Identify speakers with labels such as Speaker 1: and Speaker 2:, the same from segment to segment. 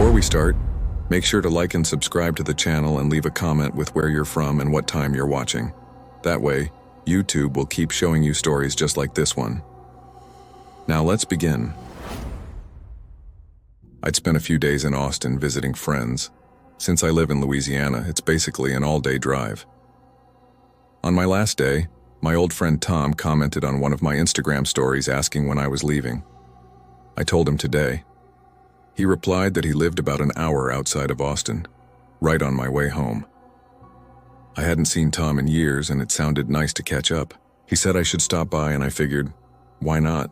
Speaker 1: Before we start, make sure to like and subscribe to the channel and leave a comment with where you're from and what time you're watching. That way, YouTube will keep showing you stories just like this one. Now let's begin. I'd spent a few days in Austin visiting friends. Since I live in Louisiana, it's basically an all-day drive. On my last day, my old friend Tom commented on one of my Instagram stories asking when I was leaving. I told him today. He replied that he lived about an hour outside of Austin, right on my way home. I hadn't seen Tom in years and it sounded nice to catch up. He said I should stop by and I figured, why not?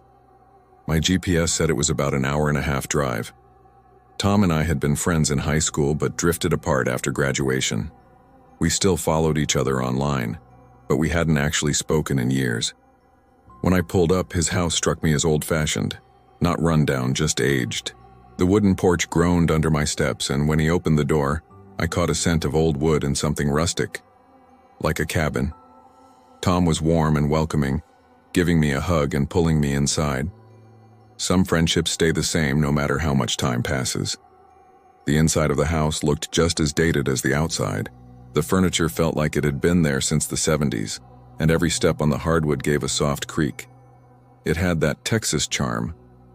Speaker 1: My GPS said it was about an hour and a half drive. Tom and I had been friends in high school but drifted apart after graduation. We still followed each other online, but we hadn't actually spoken in years. When I pulled up, his house struck me as old-fashioned, not run-down, just aged. The wooden porch groaned under my steps, and when he opened the door, I caught a scent of old wood and something rustic, like a cabin. Tom was warm and welcoming, giving me a hug and pulling me inside. Some friendships stay the same no matter how much time passes. The inside of the house looked just as dated as the outside. The furniture felt like it had been there since the 70s, and every step on the hardwood gave a soft creak. It had that Texas charm,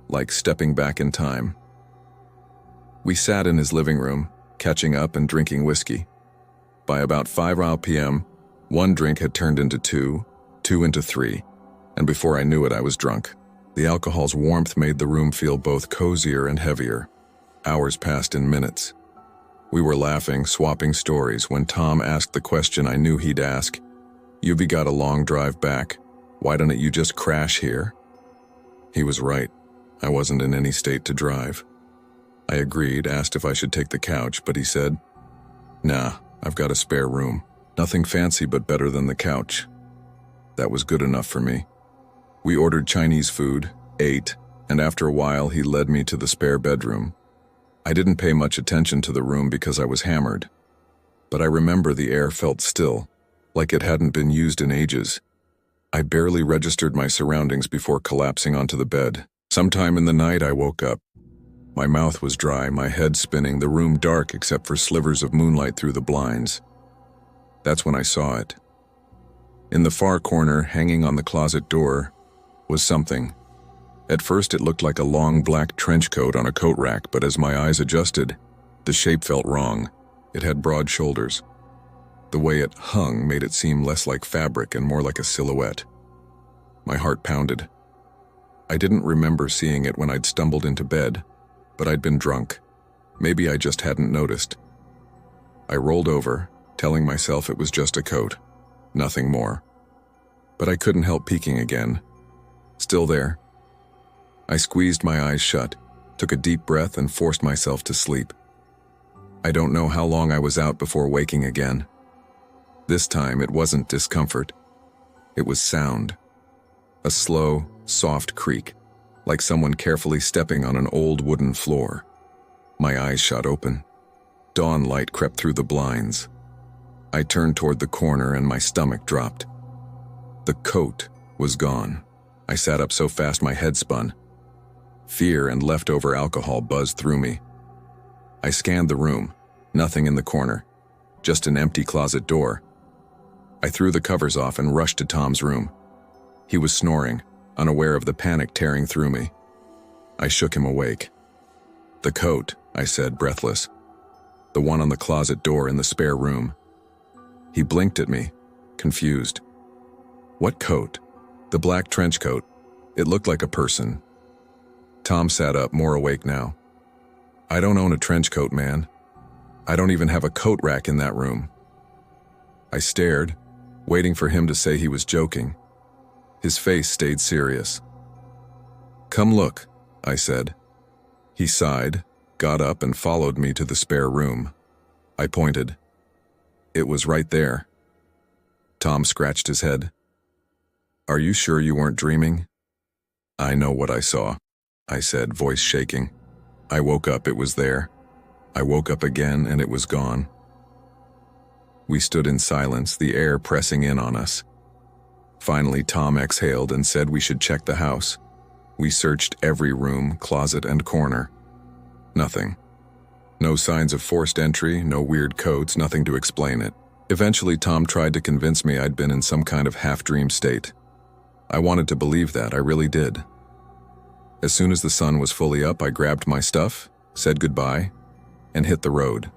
Speaker 1: like stepping back in time. We sat in his living room, catching up and drinking whiskey. By about 5 p.m., one drink had turned into two into three, and before I knew it, I was drunk. The alcohol's warmth made the room feel both cozier and heavier. Hours passed in minutes. We were laughing, swapping stories, when Tom asked the question I knew he'd ask. "You've got a long drive back. Why don't you just crash here?" He was right. I wasn't in any state to drive. I agreed, asked if I should take the couch, but he said, "Nah, I've got a spare room. Nothing fancy but better than the couch." That was good enough for me. We ordered Chinese food, ate, and after a while he led me to the spare bedroom. I didn't pay much attention to the room because I was hammered, but I remember the air felt still, like it hadn't been used in ages. I barely registered my surroundings before collapsing onto the bed. Sometime in the night I woke up. My mouth was dry, my head spinning, the room dark except for slivers of moonlight through the blinds. That's when I saw it. In the far corner, hanging on the closet door, was something. At first it looked like a long black trench coat on a coat rack, but as my eyes adjusted, the shape felt wrong. It had broad shoulders. The way it hung made it seem less like fabric and more like a silhouette. My heart pounded. I didn't remember seeing it when I'd stumbled into bed, but I'd been drunk. Maybe I just hadn't noticed. I rolled over, telling myself it was just a coat, nothing more. But I couldn't help peeking again. Still there. I squeezed my eyes shut, took a deep breath and forced myself to sleep. I don't know how long I was out before waking again. This time it wasn't discomfort. It was sound. A slow, soft creak, like someone carefully stepping on an old wooden floor. My eyes shot open. Dawn light crept through the blinds. I turned toward the corner and my stomach dropped. The coat was gone. I sat up so fast my head spun. Fear and leftover alcohol buzzed through me. I scanned the room. Nothing in the corner. Just an empty closet door. I threw the covers off and rushed to Tom's room. He was snoring, unaware of the panic tearing through me. I shook him awake. "The coat," I said, breathless. "The one on the closet door in the spare room." He blinked at me, confused. "What coat?" "The black trench coat. It looked like a person." Tom sat up, more awake now. "I don't own a trench coat, man. I don't even have a coat rack in that room." I stared, waiting for him to say he was joking. His face stayed serious. "Come look," I said. He sighed, got up and followed me to the spare room. I pointed. It was right there. Tom scratched his head. "Are you sure you weren't dreaming?" "I know what I saw," I said, voice shaking. I woke up, it was there. I woke up again and it was gone. We stood in silence, the air pressing in on us. Finally, Tom exhaled and said we should check the house. We searched every room, closet, and corner. Nothing. No signs of forced entry, no weird codes, nothing to explain it. Eventually, Tom tried to convince me I'd been in some kind of half-dream state. I wanted to believe that, I really did. As soon as the sun was fully up, I grabbed my stuff, said goodbye, and hit the road.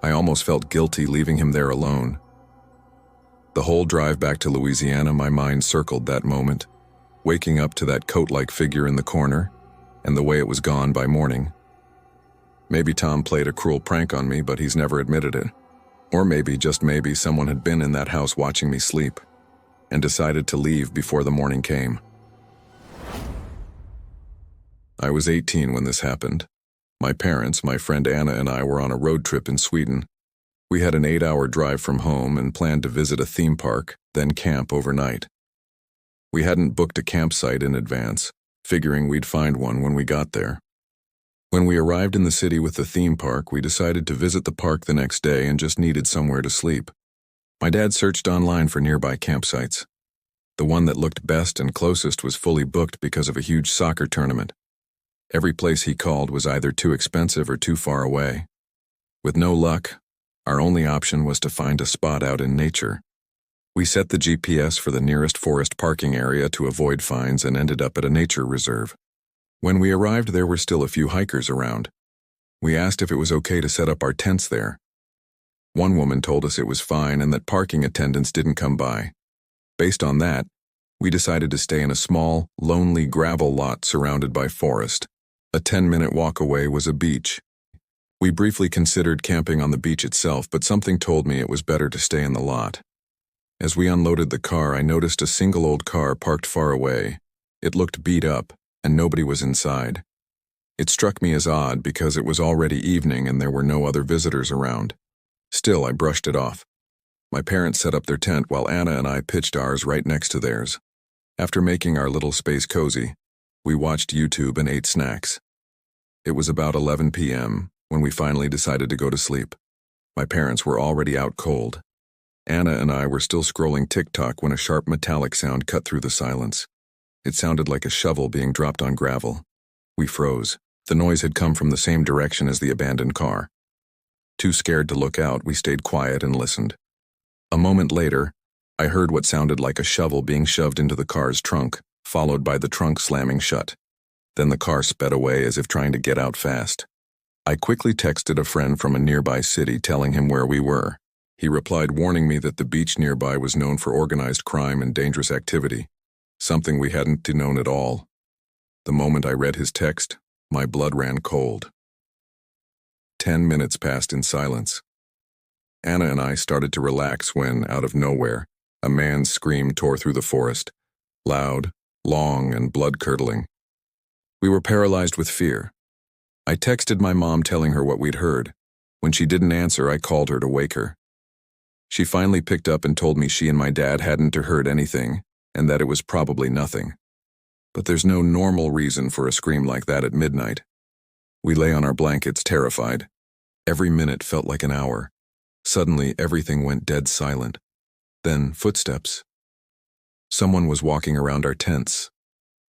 Speaker 1: I almost felt guilty leaving him there alone. The whole drive back to Louisiana, my mind circled that moment, waking up to that coat-like figure in the corner, and the way it was gone by morning. Maybe Tom played a cruel prank on me, but he's never admitted it. Or maybe, just maybe, someone had been in that house watching me sleep, and decided to leave before the morning came. I was 18 when this happened. My parents, my friend Anna, and I were on a road trip in Sweden. We had an 8-hour drive from home and planned to visit a theme park, then camp overnight. We hadn't booked a campsite in advance, figuring we'd find one when we got there. When we arrived in the city with the theme park, we decided to visit the park the next day and just needed somewhere to sleep. My dad searched online for nearby campsites. The one that looked best and closest was fully booked because of a huge soccer tournament. Every place he called was either too expensive or too far away. With no luck, our only option was to find a spot out in nature. We set the GPS for the nearest forest parking area to avoid fines and ended up at a nature reserve. When we arrived, there were still a few hikers around. We asked if it was okay to set up our tents there. One woman told us it was fine and that parking attendants didn't come by. Based on that, we decided to stay in a small, lonely gravel lot surrounded by forest. A 10-minute walk away was a beach. We briefly considered camping on the beach itself, but something told me it was better to stay in the lot. As we unloaded the car, I noticed a single old car parked far away. It looked beat up, and nobody was inside. It struck me as odd because it was already evening and there were no other visitors around. Still, I brushed it off. My parents set up their tent while Anna and I pitched ours right next to theirs. After making our little space cozy, we watched YouTube and ate snacks. It was about 11 p.m. when we finally decided to go to sleep. My parents were already out cold. Anna and I were still scrolling TikTok when a sharp metallic sound cut through the silence. It sounded like a shovel being dropped on gravel. We froze. The noise had come from the same direction as the abandoned car. Too scared to look out, we stayed quiet and listened. A moment later, I heard what sounded like a shovel being shoved into the car's trunk, followed by the trunk slamming shut. Then the car sped away as if trying to get out fast. I quickly texted a friend from a nearby city telling him where we were. He replied warning me that the beach nearby was known for organized crime and dangerous activity, something we hadn't known at all. The moment I read his text, my blood ran cold. 10 minutes passed in silence. Anna and I started to relax when, out of nowhere, a man's scream tore through the forest, loud, long, and blood-curdling. We were paralyzed with fear. I texted my mom telling her what we'd heard. When she didn't answer, I called her to wake her. She finally picked up and told me she and my dad hadn't heard anything, and that it was probably nothing. But there's no normal reason for a scream like that at midnight. We lay on our blankets, terrified. Every minute felt like an hour. Suddenly, everything went dead silent. Then, footsteps. Someone was walking around our tents,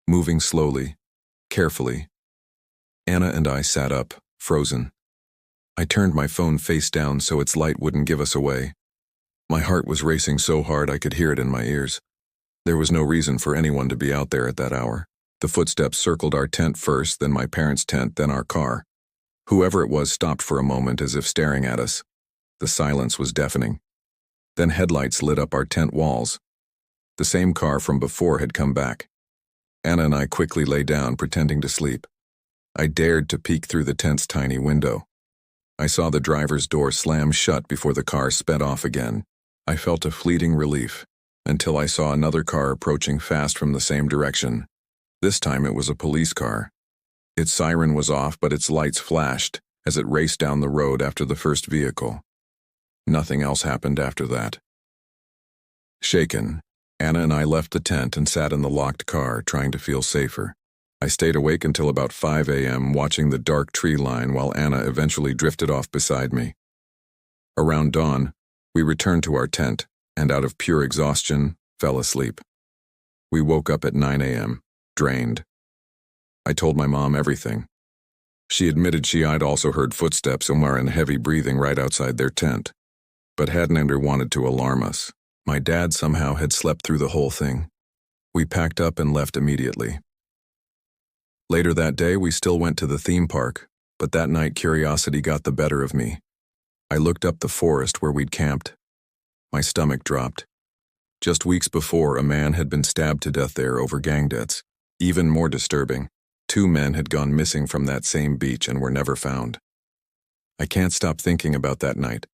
Speaker 1: moving slowly, carefully. Anna and I sat up, frozen. I turned my phone face down so its light wouldn't give us away. My heart was racing so hard I could hear it in my ears. There was no reason for anyone to be out there at that hour. The footsteps circled our tent first, then my parents' tent, then our car. Whoever it was stopped for a moment as if staring at us. The silence was deafening. Then headlights lit up our tent walls. The same car from before had come back. Anna and I quickly lay down, pretending to sleep. I dared to peek through the tent's tiny window. I saw the driver's door slam shut before the car sped off again. I felt a fleeting relief, until I saw another car approaching fast from the same direction. This time it was a police car. Its siren was off, but its lights flashed as it raced down the road after the first vehicle. Nothing else happened after that. Shaken, Anna and I left the tent and sat in the locked car, trying to feel safer. I stayed awake until about 5 a.m. watching the dark tree line while Anna eventually drifted off beside me. Around dawn, we returned to our tent and, out of pure exhaustion, fell asleep. We woke up at 9 a.m., drained. I told my mom everything. She admitted I'd also heard footsteps somewhere and heavy breathing right outside their tent, but hadn't ever wanted to alarm us. My dad somehow had slept through the whole thing. We packed up and left immediately. Later that day, we still went to the theme park, but that night curiosity got the better of me. I looked up the forest where we'd camped. My stomach dropped. Just weeks before, a man had been stabbed to death there over gang debts. Even more disturbing, 2 men had gone missing from that same beach and were never found. I can't stop thinking about that night.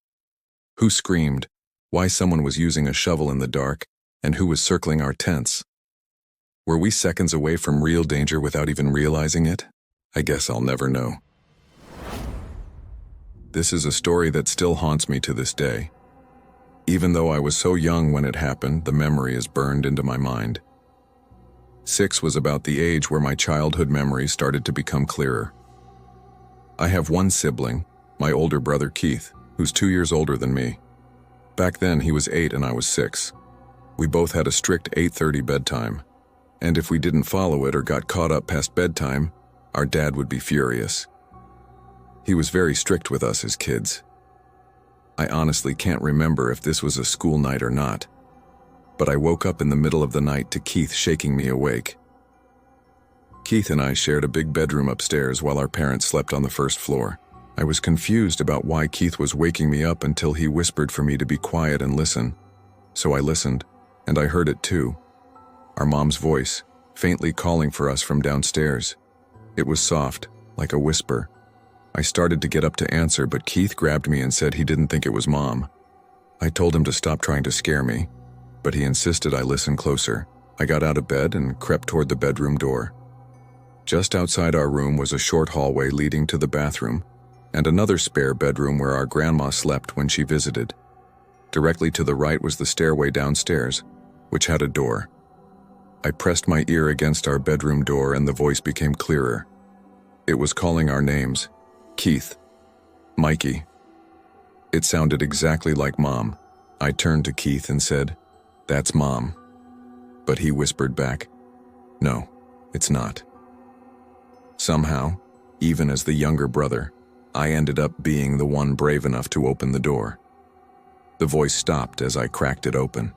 Speaker 1: Who screamed, why someone was using a shovel in the dark, and who was circling our tents? Were we seconds away from real danger without even realizing it? I guess I'll never know. This is a story that still haunts me to this day. Even though I was so young when it happened, the memory is burned into my mind. 6 was about the age where my childhood memories started to become clearer. I have one sibling, my older brother Keith, who's 2 years older than me. Back then he was 8 and I was 6. We both had a strict 8:30 bedtime, and if we didn't follow it or got caught up past bedtime, our dad would be furious. He was very strict with us as kids. I honestly can't remember if this was a school night or not, but I woke up in the middle of the night to Keith shaking me awake. Keith and I shared a big bedroom upstairs while our parents slept on the first floor. I was confused about why Keith was waking me up until he whispered for me to be quiet and listen. So I listened, and I heard it too. Our mom's voice, faintly calling for us from downstairs. It was soft, like a whisper. I started to get up to answer, but Keith grabbed me and said he didn't think it was Mom. I told him to stop trying to scare me, but he insisted I listen closer. I got out of bed and crept toward the bedroom door. Just outside our room was a short hallway leading to the bathroom, and another spare bedroom where our grandma slept when she visited. Directly to the right was the stairway downstairs, which had a door. I pressed my ear against our bedroom door and the voice became clearer. It was calling our names. Keith. Mikey. It sounded exactly like Mom. I turned to Keith and said, "That's Mom." But he whispered back, "No, it's not." Somehow, even as the younger brother, I ended up being the one brave enough to open the door. The voice stopped as I cracked it open.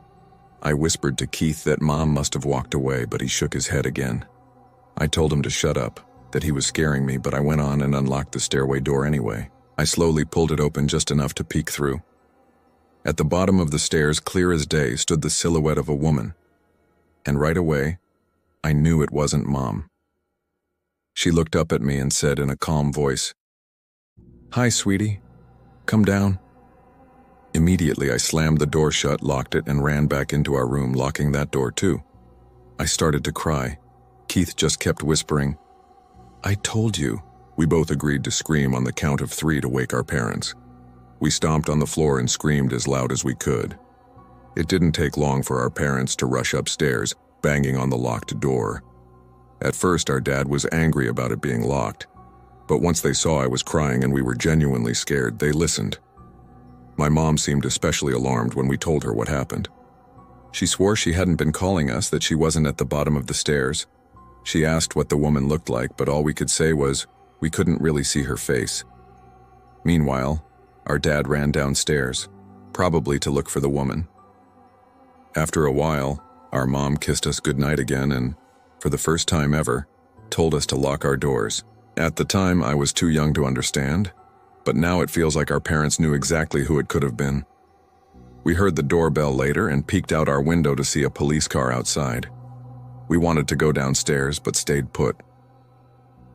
Speaker 1: I whispered to Keith that Mom must have walked away, but he shook his head again. I told him to shut up, that he was scaring me, but I went on and unlocked the stairway door anyway. I slowly pulled it open just enough to peek through. At the bottom of the stairs, clear as day, stood the silhouette of a woman. And right away, I knew it wasn't Mom. She looked up at me and said in a calm voice, "Hi, sweetie. Come down." Immediately, I slammed the door shut, locked it, and ran back into our room, locking that door too. I started to cry. Keith just kept whispering, "I told you." We both agreed to scream on the count of 3 to wake our parents. We stomped on the floor and screamed as loud as we could. It didn't take long for our parents to rush upstairs, banging on the locked door. At first, our dad was angry about it being locked, but once they saw I was crying and we were genuinely scared, they listened. My mom seemed especially alarmed when we told her what happened. She swore she hadn't been calling us, that she wasn't at the bottom of the stairs. She asked what the woman looked like, but all we could say was we couldn't really see her face. Meanwhile, our dad ran downstairs, probably to look for the woman. After a while, our mom kissed us goodnight again and, for the first time ever, told us to lock our doors. At the time, I was too young to understand, but now it feels like our parents knew exactly who it could have been. We heard the doorbell later and peeked out our window to see a police car outside. We wanted to go downstairs, but stayed put.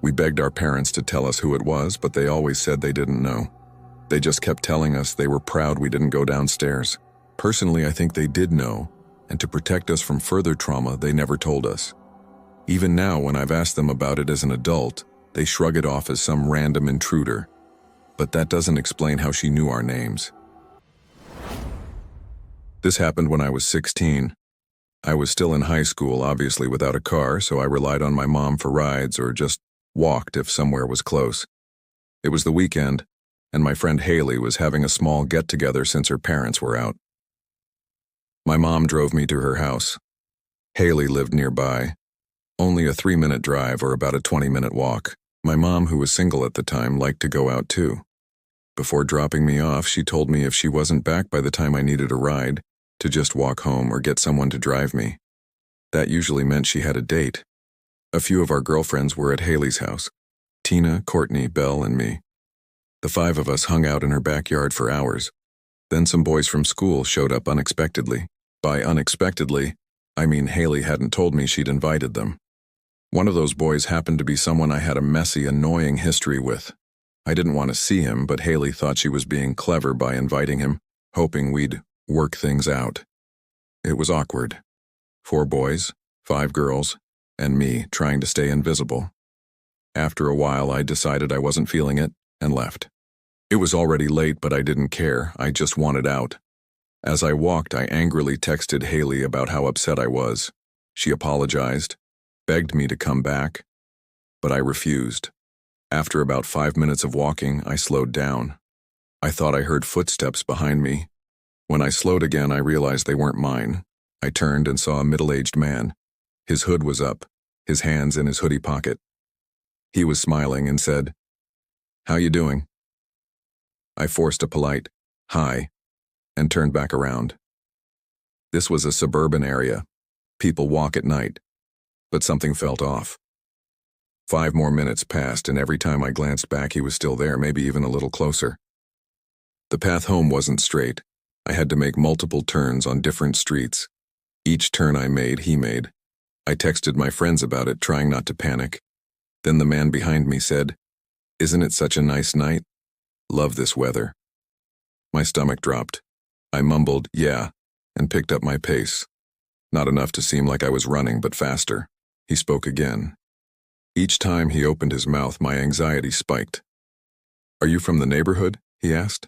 Speaker 1: We begged our parents to tell us who it was, but they always said they didn't know. They just kept telling us they were proud we didn't go downstairs. Personally, I think they did know, and to protect us from further trauma, they never told us. Even now, when I've asked them about it as an adult, they shrug it off as some random intruder. But that doesn't explain how she knew our names. This happened when I was 16. I was still in high school, obviously without a car, so I relied on my mom for rides or just walked if somewhere was close. It was the weekend, and my friend Haley was having a small get-together since her parents were out. My mom drove me to her house. Haley lived nearby, only a 3-minute drive or about a 20-minute walk. My mom, who was single at the time, liked to go out too. Before dropping me off, she told me if she wasn't back by the time I needed a ride, to just walk home or get someone to drive me. That usually meant she had a date. A few of our girlfriends were at Haley's house: Tina, Courtney, Belle, and me. The 5 of us hung out in her backyard for hours. Then some boys from school showed up unexpectedly. By unexpectedly, I mean Haley hadn't told me she'd invited them. One of those boys happened to be someone I had a messy, annoying history with. I didn't want to see him, but Haley thought she was being clever by inviting him, hoping we'd work things out. It was awkward. 4 boys, 5 girls, and me trying to stay invisible. After a while, I decided I wasn't feeling it and left. It was already late, but I didn't care. I just wanted out. As I walked, I angrily texted Haley about how upset I was. She apologized, begged me to come back, but I refused. After about 5 minutes of walking, I slowed down. I thought I heard footsteps behind me. When I slowed again, I realized they weren't mine. I turned and saw a middle-aged man. His hood was up, his hands in his hoodie pocket. He was smiling and said, "How you doing?" I forced a polite, "Hi," and turned back around. This was a suburban area. People walk at night. But something felt off. 5 more minutes passed, and every time I glanced back, he was still there, maybe even a little closer. The path home wasn't straight. I had to make multiple turns on different streets. Each turn I made, he made. I texted my friends about it, trying not to panic. Then the man behind me said, "Isn't it such a nice night? Love this weather." My stomach dropped. I mumbled, "Yeah," and picked up my pace. Not enough to seem like I was running, but faster. He spoke again. Each time he opened his mouth, my anxiety spiked. "Are you from the neighborhood?" he asked.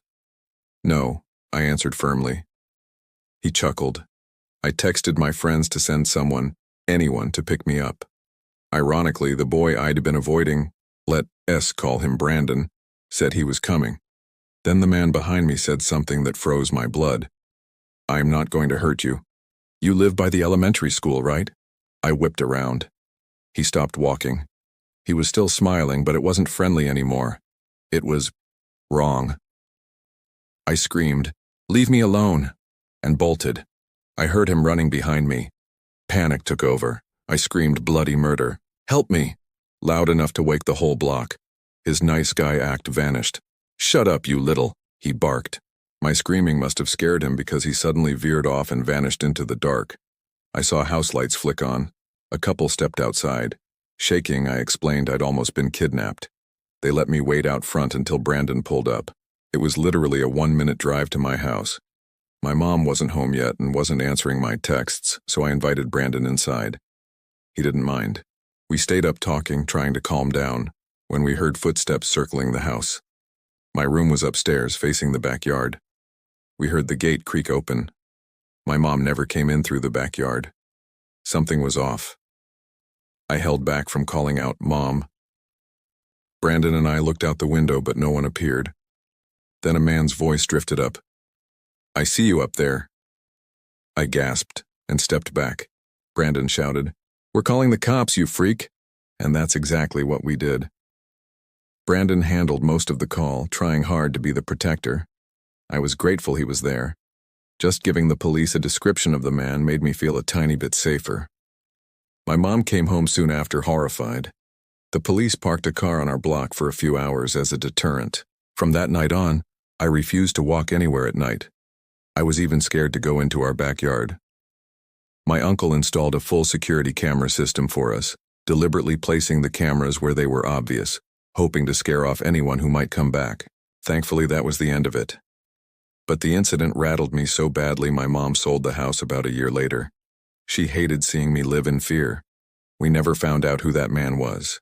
Speaker 1: "No," I answered firmly. He chuckled. I texted my friends to send someone, anyone, to pick me up. Ironically, the boy I'd been avoiding, let's call him Brandon, said he was coming. Then the man behind me said something that froze my blood. "I'm not going to hurt you. You live by the elementary school, right?" I whipped around. He stopped walking. He was still smiling, but it wasn't friendly anymore. It was wrong. I screamed, "Leave me alone," and bolted. I heard him running behind me. Panic took over. I screamed bloody murder. "Help me!" loud enough to wake the whole block. His nice guy act vanished. "Shut up, you little," he barked. My screaming must have scared him because he suddenly veered off and vanished into the dark. I saw house lights flick on. A couple stepped outside. Shaking, I explained I'd almost been kidnapped. They let me wait out front until Brandon pulled up. It was literally a 1-minute drive to my house. My mom wasn't home yet and wasn't answering my texts, so I invited Brandon inside. He didn't mind. We stayed up talking, trying to calm down, when we heard footsteps circling the house. My room was upstairs, facing the backyard. We heard the gate creak open. My mom never came in through the backyard. Something was off. I held back from calling out, "Mom." Brandon and I looked out the window, but no one appeared. Then a man's voice drifted up. "I see you up there." I gasped and stepped back. Brandon shouted, "We're calling the cops, you freak." And that's exactly what we did. Brandon handled most of the call, trying hard to be the protector. I was grateful he was there. Just giving the police a description of the man made me feel a tiny bit safer. My mom came home soon after, horrified. The police parked a car on our block for a few hours as a deterrent. From that night on, I refused to walk anywhere at night. I was even scared to go into our backyard. My uncle installed a full security camera system for us, deliberately placing the cameras where they were obvious, hoping to scare off anyone who might come back. Thankfully, that was the end of it. But the incident rattled me so badly my mom sold the house about a year later. She hated seeing me live in fear. We never found out who that man was.